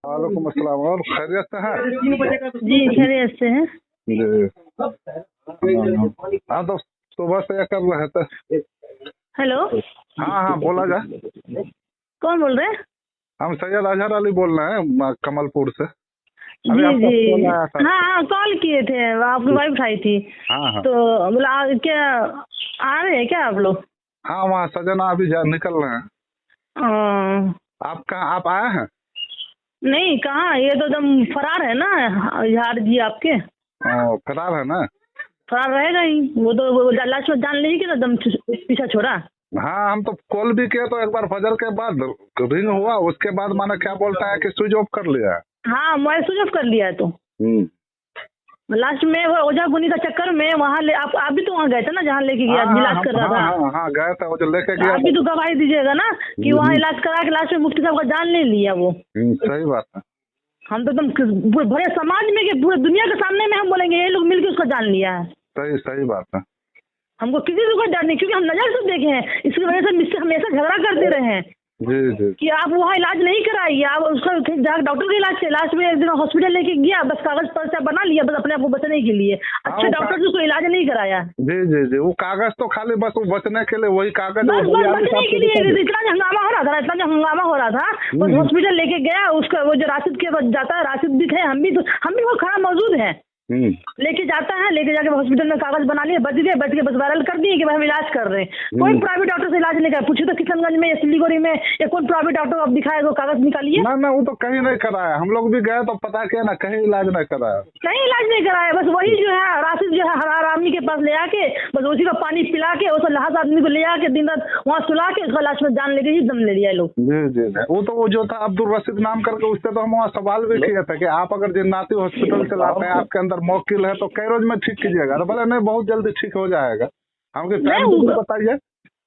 वालेकुम अस्सलाम। और खैरियत से हैं? जी खैरियत से हैं। जी हाँ, तो सुबह से कर रहे थे। हेलो, हाँ हाँ, बोला जाए। कौन बोल रहे हैं? हम सैयद अजहर अली बोल रहे हैं कमलपुर से। अभी जी आपका जी, फोन आया था। हाँ हाँ, कॉल किए थे, आपकी वाइफ उठाई थी। हाँ हाँ तो बोला क्या आ रहे हैं क्या आप लोग? हाँ, वहाँ सजना अभी निकल रहे हैं। आप कहाँ, आप आए हैं? नहीं, कहाँ, ये तो एकदम फरार है ना यार जी आपके। फरार है ना? फरार रहेगा ही वो तो, वो लास्ट में जान लेगी कि ना एकदम पीछा छोड़ा। हाँ, हम तो कॉल भी किए तो एक बार फजर के बाद रिंग हुआ, उसके बाद माना क्या बोलता है कि स्विच ऑफ कर लिया है। हाँ, मैं स्विच ऑफ कर लिया है। तो लास्ट में वो ओझा बुनी का चक्कर में वहाँ ले आप भी तो वहाँ गए थे ना, जहाँ लेके गया इलाज कर रहा था। हाँ गए थे, वो जो लेके गया। आप भी तो गवाही दीजिएगा ना कि वहाँ इलाज करा के लास्ट में मुफ्ती साहब का जान ले लिया वो। सही बात है। हम तो एकदम बड़े समाज में कि पूरे दुनिया के सामने में हम बोलेंगे ये लोग मिलकर उसका जान लिया है। सही सही बात है। हमको किसी से कोई डर नहीं, क्योंकि हम नजर से देखे हैं। इसकी वजह से मुझसे हमेशा झगड़ा करते रहे हैं जी जी कि आप वहाँ इलाज नहीं कराइए, आप उसका डॉक्टर का इलाज से लास्ट में एक दिन हॉस्पिटल लेके गया, बस कागज पर्चा बना लिया बस अपने आप को बचने के लिए। अच्छे डॉक्टर से उसको इलाज नहीं कराया। जी जी जी, वो कागज तो खाली बस वो बचने के लिए, वही कागज बस बचने के लिए। इतना जो हंगामा हो रहा था, इतना जो हंगामा हो रहा था, बस हॉस्पिटल लेके गया। उसका वो जो राशिद के पास जाता है, राशिद भी थे, हम भी वो खड़ा मौजूद है। लेके जाता है, लेके जाके हॉस्पिटल में कागज बना लिए, बच गए, बैठ के बस वायरल कर दिए कि भाई हम इलाज कर रहे हैं। कोई प्राइवेट डॉक्टर से इलाज नहीं कर। पूछे तो किशनगंज में या सिलीगुड़ी में या कोई प्राइवेट डॉक्टर आप दिखाएगा कागज निकालिए। ना वो तो कहीं नहीं कराया। हम लोग भी गए तो पता किया ना, कहीं इलाज नहीं कराया। कहीं इलाज नहीं कराया। बस वही जो है राशिद जो है हरार आदमी के पास ले आके बस उसी का पानी पिला के उस लाश आदमी को ले आके दिन रात वहाँ सुला के उसका लाश में जान ले गई, दम ले लिया लोग। जी जी, वो तो वो जो था अब्दुल रशीद नाम करके, उससे तो हम वहाँ सवाल भी किए थे कि आप अगर जिन्नाती हॉस्पिटल चलाते हैं, आपके अंदर मौकिल है तो कई रोज में ठीक कीजिएगा। तो बोले नहीं, बहुत जल्दी ठीक हो जाएगा। हमको टाइम बताइए।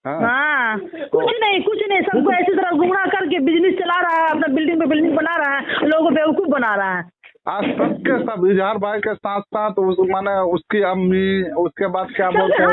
हाँ, कुछ नहीं, सबको ऐसी तरह गुमराह करके बिजनेस चला रहा है, अपना बिल्डिंग पे बिल्डिंग बना रहा है, लोगों को बेवकूफ बना रहा है। आज सबके सब इजहार भाई के साथ साथ माने उसकी अम्मी, उसके बाद क्या बोलते हैं,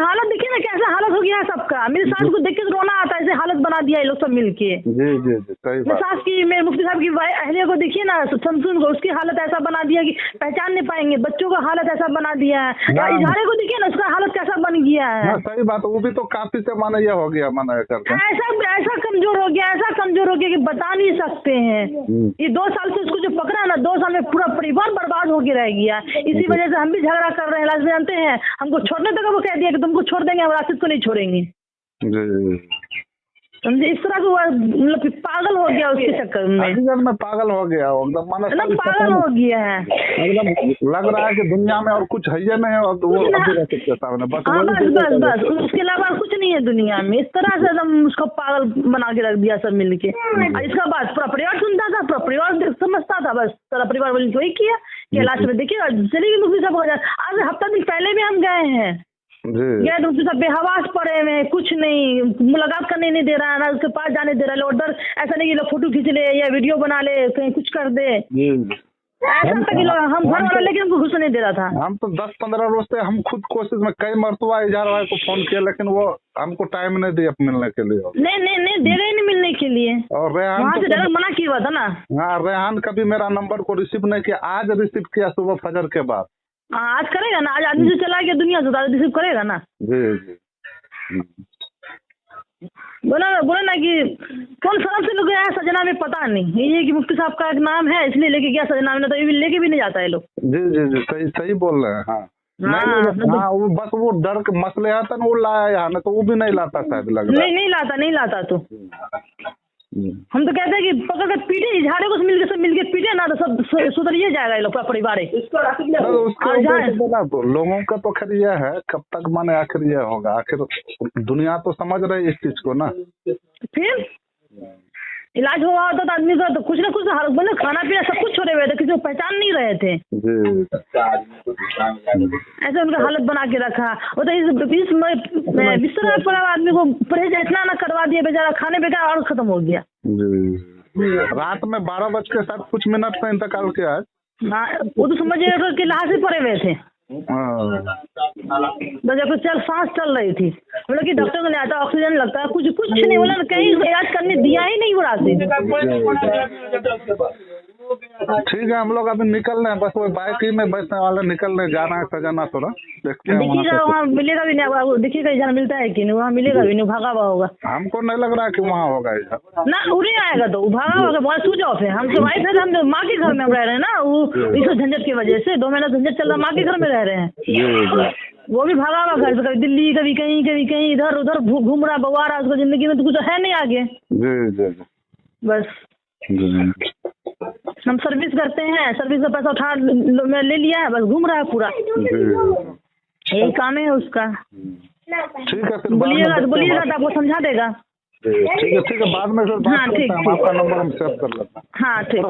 हालत देखिए ना कैसा हालत हो गया है सबका। मेरी सास को देख के रोना आता है, ऐसे हालत बना दिया है लोग सब मिलके। जी जी जी, सही बात। सास की, मेरे मुफ्ती साहब की अहलिया को देखिए ना, शमसून को, उसकी हालत ऐसा बना दिया कि पहचान नहीं पाएंगे। बच्चों का हालत ऐसा बना दिया है। इजहारे को देखिए ना, उसका हालत कैसा बन गया है। सही बात, वो भी तो काफी से माने ये हो गया, माना करके ऐसा कमजोर हो गया कि बता नहीं सकते हैं। ये 2 साल से उसको जो पकड़ा ना, 2 साल में पूरा परिवार बर्बाद होके रह गया। इसी वजह से हम भी झगड़ा कर रहे हैं। लास्ट में जानते हैं हमको छोड़ने तक वो कह दिया कि तुमको छोड़ देंगे, हम राशिद को नहीं छोड़ेंगे। समझे, इस तरह का मतलब पागल हो गया उसके चक्कर में। पागल हो गया एकदम, मतलब पागल हो गया है। एकदम लग रहा है कि दुनिया में और कुछ है ही नहीं, और वो बस उसके अलावा कुछ नहीं है दुनिया में। इस तरह से एकदम उसको पागल बना के रख दिया सब मिलके। इसका बाद पूरा परिवार सुनता था, पूरा परिवार समझता था, बस सारा परिवार वाले वही किया कि लास्ट में देखिए चलेगी मुफ्ती साहब। आज हफ्ता दिन पहले भी हम गए हैं, गए तो सब बेहवास पड़े हुए, कुछ नहीं, मुलाकात करने नहीं दे रहा है ना, उसके पास जाने दे रहा है। ऑर्डर ऐसा नहीं कि लोग फोटो खींच ले या वीडियो बना ले, कहीं कुछ कर दे, ऐसा था कि लोग हम घर वाला लेकिन हमको घुसने नहीं दे रहा था। हम तो 10-15 रोज से हम खुद कोशिश में कई मरतबा इजहार भाई को फोन किया, लेकिन वो हमको टाइम नहीं दिया मिलने के लिए। नहीं दे रहे नहीं मिलने के लिए। और रेहान वहाँ से डायरेक्ट मना किया हुआ था ना। हाँ, रेहान कभी मेरा नंबर को रिसीव नहीं किया। आज रिसीव किया सुबह फजर के बाद। आज करेगा ना, आज आदमी से चला गया दुनिया से, आज रिसीव करेगा ना। जी जी, बोला ना कि कौन सरफ से लोग गया है सजना में, पता नहीं। ये कि मुफ्ती साहब का एक नाम है इसलिए लेके गया सजना में, तो ये लेके भी नहीं जाता है लोग। जी जी जी, सही बोल रहे हैं। हाँ, वो बस वो डर के मसले आता ना, वो लाया यहाँ ना, तो वो भी नहीं लाता शायद, लग रहा है। नहीं लाता तो हम तो कहते हैं कि पकड़ कर पीटे, इजहारे को सब मिलके पीटे ना, तो सब सुधरिए जाएगा ये लोग का परिवार। तो लोगों का तो खैर ये है, कब तक माने आखिर ये होगा, आखिर दुनिया तो समझ रही है इस चीज को ना। फिर इलाज हुआ होता तो आदमी का तो कुछ ना कुछ बोले, खाना पीना सब कुछ छोड़े हुए थे, किसी को पहचान नहीं रहे थे। ऐसे उनका हालत बना के रखा। वो तो इस बिस्तर में पड़ा आदमी को परहेज इतना ना करवा दिया, बेचारा खाने बेकार और खत्म हो गया। रात में 12:07 से इंतकाल किया है। वो तो समझिए कि लाश ही पड़े हुए थे। जब सांस चल रही थी, बोला कि डॉक्टर को ले आता, ऑक्सीजन लगता है, कुछ नहीं बोला, कहीं इलाज करने दिया ही नहीं वो राशि। ठीक है, हम लोग अभी निकल रहे हैं, बस वो बाइक ही में बैठने वाले निकल रहे, जाना है सजाना थोड़ा, देखते हैं वहाँ देखिएगा से। वहाँ मिलेगा भी नहीं आपको, देखिएगा इधर मिलता है कि नहीं, वहाँ मिलेगा भी नहीं, भागा हुआ होगा हमको नहीं लग रहा है कि वहाँ होगा इधर। ना, वो नहीं आएगा तो वो भागा होगा, बहुत स्विच ऑफ है। हम तो वाइफ है, हम तो माँ के घर में रह रहे हैं ना, वो इस झंझट की वजह से 2 महीना झंझट चल रहा, माँ के घर में रह रहे हैं। वो भी भागा हुआ घर से, कभी दिल्ली कभी कहीं इधर उधर घूम रहा, बवा रहा, उसको जिंदगी में तो कुछ है नहीं आगे। जी जी जी बस जी। हम सर्विस करते हैं, सर्विस का पैसा उठा ले लिया है, बस घूम रहा है पूरा, जी यही काम है उसका। ठीक है, फिर बोलिएगा तो आपको समझा देगा। ठीक है, बाद में फिर बात हाँ, करते ठीक, हैं, हम आपका नंबर हम सेव कर लेते हैं। हाँ ठीक।